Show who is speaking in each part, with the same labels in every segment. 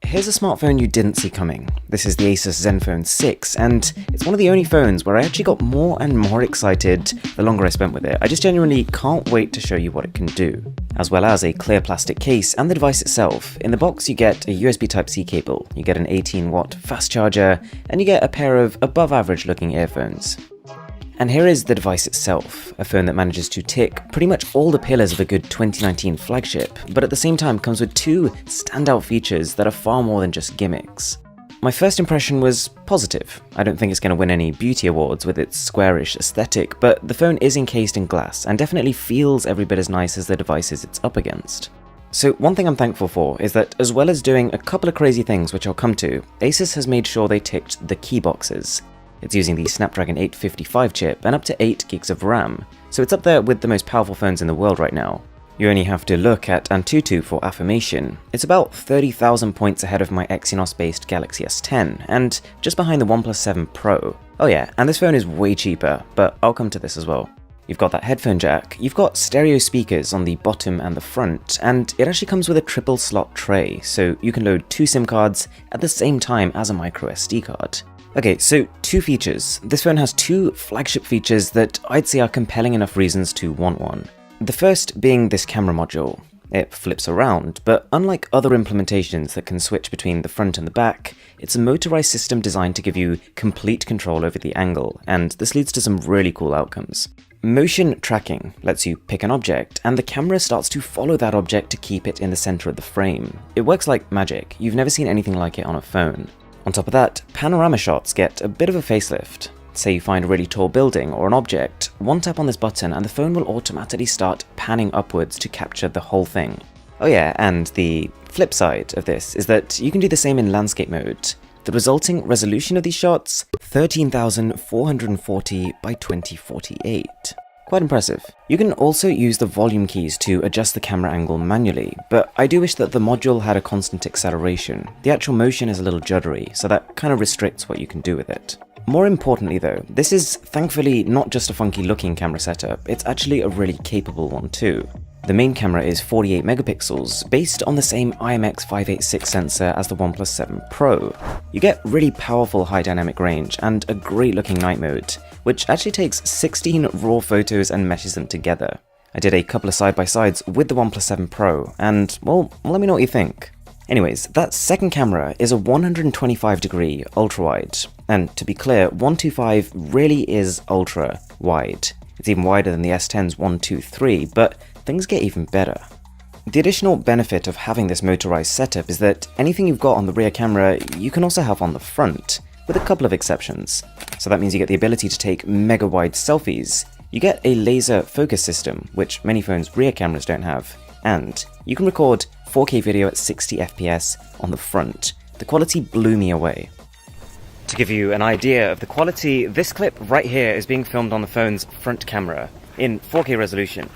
Speaker 1: here's a smartphone you didn't see coming. This is the Asus Zenfone 6, and it's one of the only phones where I actually got more and more excited the longer I spent with it. I just genuinely can't wait to show you what it can do. As well as a clear plastic case and the device itself. In the box you get a USB Type-C cable, you get an 18-watt fast charger, and you get a pair of above average looking earphones. And here is the device itself, a phone that manages to tick pretty much all the pillars of a good 2019 flagship, but at the same time comes with two standout features that are far more than just gimmicks. My first impression was positive. I don't think it's going to win any beauty awards with its squarish aesthetic, but the phone is encased in glass and definitely feels every bit as nice as the devices it's up against. So one thing I'm thankful for is that as well as doing a couple of crazy things which I'll come to, Asus has made sure they ticked the key boxes. It's using the Snapdragon 855 chip and up to 8 gigs of RAM, so it's up there with the most powerful phones in the world right now. You only have to look at Antutu for affirmation. It's about 30,000 points ahead of my Exynos-based Galaxy S10, and just behind the OnePlus 7 Pro. Oh yeah, and this phone is way cheaper, but I'll come to this as well. You've got that headphone jack, you've got stereo speakers on the bottom and the front, and it actually comes with a triple slot tray, so you can load 2 SIM cards at the same time as a micro SD card. Okay, so 2 features. This phone has 2 flagship features that I'd say are compelling enough reasons to want one. The first being this camera module. It flips around, but unlike other implementations that can switch between the front and the back, it's a motorized system designed to give you complete control over the angle, and this leads to some really cool outcomes. Motion tracking lets you pick an object, and the camera starts to follow that object to keep it in the center of the frame. It works like magic. You've never seen anything like it on a phone. On top of that, panorama shots get a bit of a facelift. Say you find a really tall building or an object, one tap on this button and the phone will automatically start panning upwards to capture the whole thing. Oh yeah, and the flip side of this is that you can do the same in landscape mode. The resulting resolution of these shots, 13,440 by 2048. Quite impressive. You can also use the volume keys to adjust the camera angle manually, but I do wish that the module had a constant acceleration. The actual motion is a little juddery, so that kind of restricts what you can do with it. More importantly though, this is thankfully not just a funky looking camera setup, it's actually a really capable one too. The main camera is 48 megapixels, based on the same IMX586 sensor as the OnePlus 7 Pro. You get really powerful high dynamic range and a great looking night mode, which actually takes 16 raw photos and meshes them together. I did a couple of side-by-sides with the OnePlus 7 Pro, and well, let me know what you think. Anyways, that second camera is a 125-degree ultra-wide, and to be clear, 125 really is ultra-wide. It's even wider than the S10's 123, but things get even better. The additional benefit of having this motorized setup is that anything you've got on the rear camera, you can also have on the front, with a couple of exceptions. So that means you get the ability to take mega-wide selfies, you get a laser focus system, which many phones' rear cameras don't have, and you can record 4K video at 60 FPS on the front. The quality blew me away. To give you an idea of the quality, this clip right here is being filmed on the phone's front camera in 4K resolution.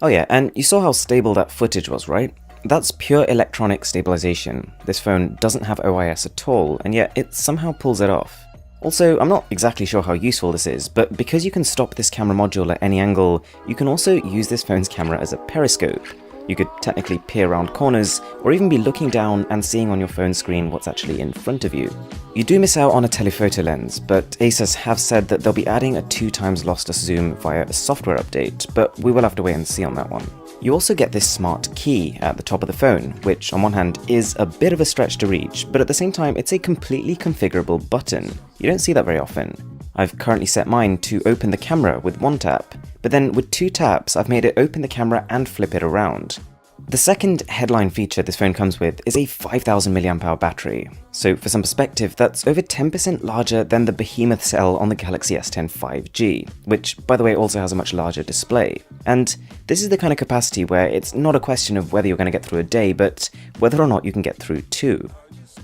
Speaker 1: Oh yeah, and you saw how stable that footage was, right? That's pure electronic stabilization. This phone doesn't have OIS at all, and yet it somehow pulls it off. Also, I'm not exactly sure how useful this is, but because you can stop this camera module at any angle, you can also use this phone's camera as a periscope. You could technically peer around corners, or even be looking down and seeing on your phone screen what's actually in front of you. You do miss out on a telephoto lens, but Asus have said that they'll be adding a 2x lossless zoom via a software update, but we will have to wait and see on that one. You also get this smart key at the top of the phone, which on one hand is a bit of a stretch to reach, but at the same time it's a completely configurable button. You don't see that very often. I've currently set mine to open the camera with 1 tap, but then with 2 taps I've made it open the camera and flip it around. The second headline feature this phone comes with is a 5000 mAh battery. So for some perspective, that's over 10% larger than the behemoth cell on the Galaxy S10 5G, which by the way also has a much larger display. And this is the kind of capacity where it's not a question of whether you're going to get through a day, but whether or not you can get through 2.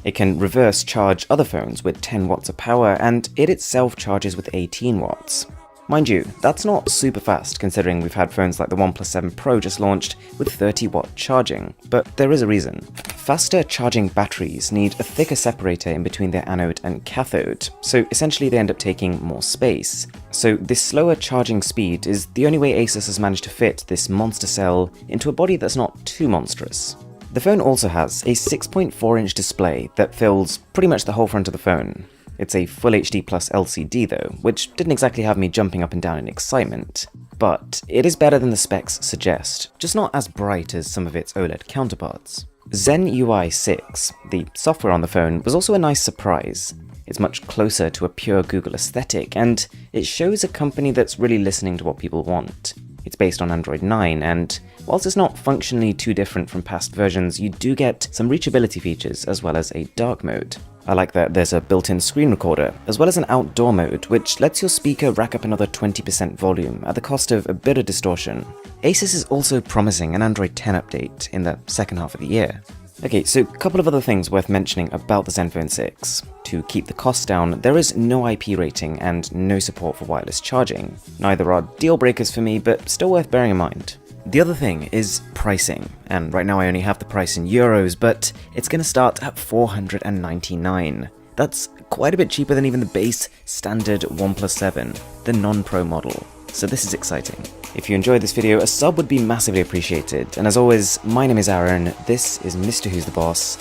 Speaker 1: It can reverse charge other phones with 10 watts of power, and it itself charges with 18 watts. Mind you, that's not super fast considering we've had phones like the OnePlus 7 Pro just launched with 30-watt charging, but there is a reason. Faster charging batteries need a thicker separator in between their anode and cathode, so essentially they end up taking more space. So this slower charging speed is the only way Asus has managed to fit this monster cell into a body that's not too monstrous. The phone also has a 6.4-inch display that fills pretty much the whole front of the phone. It's a Full HD Plus LCD though, which didn't exactly have me jumping up and down in excitement. But it is better than the specs suggest, just not as bright as some of its OLED counterparts. Zen UI 6, the software on the phone, was also a nice surprise. It's much closer to a pure Google aesthetic, and it shows a company that's really listening to what people want. It's based on Android 9, and whilst it's not functionally too different from past versions, you do get some reachability features as well as a dark mode. I like that there's a built-in screen recorder, as well as an outdoor mode, which lets your speaker rack up another 20% volume at the cost of a bit of distortion. Asus is also promising an Android 10 update in the second half of the year. Okay, so a couple of other things worth mentioning about the Zenfone 6. To keep the costs down, there is no IP rating and no support for wireless charging. Neither are deal breakers for me, but still worth bearing in mind. The other thing is pricing, and right now I only have the price in euros, but it's going to start at $499. That's quite a bit cheaper than even the base standard OnePlus 7, the non-Pro model, so this is exciting. If you enjoyed this video, a sub would be massively appreciated, and as always, my name is Aaron, this is Mr. Who's the Boss,